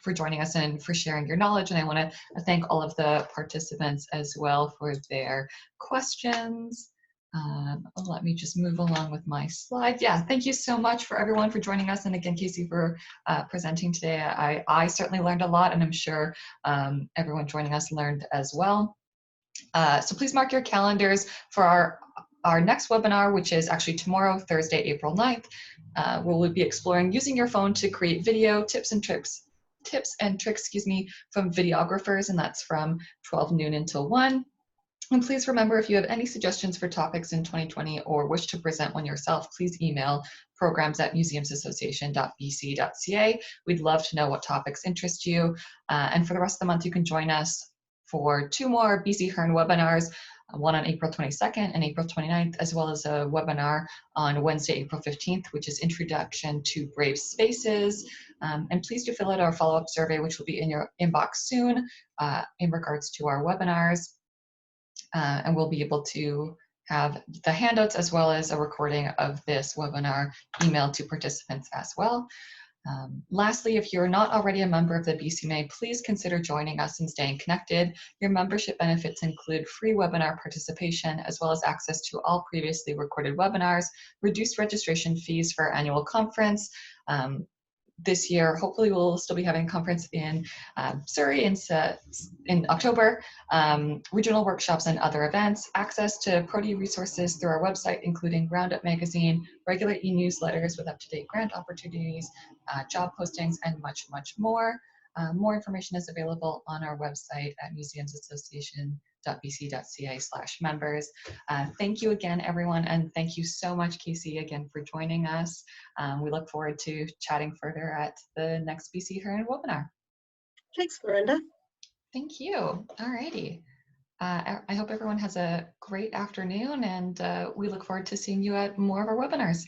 for joining us and for sharing your knowledge. And I want to thank all of the participants as well for their questions. Let me just move along with my slides. Yeah, thank you so much for everyone for joining us. And again, Kasey, for presenting today. I certainly learned a lot, and I'm sure everyone joining us learned as well. So please mark your calendars for our next webinar, which is actually tomorrow, Thursday, April 9th, where we'll be exploring using your phone to create video tips and tricks, from videographers, and that's from 12 noon until 1. And please remember, if you have any suggestions for topics in 2020 or wish to present one yourself, please email programs@museumsassociation.bc.ca. We'd love to know what topics interest you. And for the rest of the month, you can join us for 2 more BC HERN webinars, one on April 22nd and April 29th, as well as a webinar on Wednesday, April 15th, which is Introduction to Brave Spaces. And please do fill out our follow-up survey, which will be in your inbox soon in regards to our webinars. And we'll be able to have the handouts as well as a recording of this webinar emailed to participants as well. Lastly, if you're not already a member of the BCMA, please consider joining us and staying connected. Your membership benefits include free webinar participation, as well as access to all previously recorded webinars, reduced registration fees for our annual conference. This year, hopefully we'll still be having a conference in Surrey in October, regional workshops and other events, access to Prody resources through our website, including Roundup Magazine, regular e-newsletters with up-to-date grant opportunities, job postings, and much, much more. More information is available on our website at museumsassociation.bc.ca/members. Thank you again, everyone, and thank you so much, Kasey, again for joining us. We look forward to chatting further at the next BC HERN webinar. Thanks, Miranda. Thank you. All righty. I hope everyone has a great afternoon, and we look forward to seeing you at more of our webinars.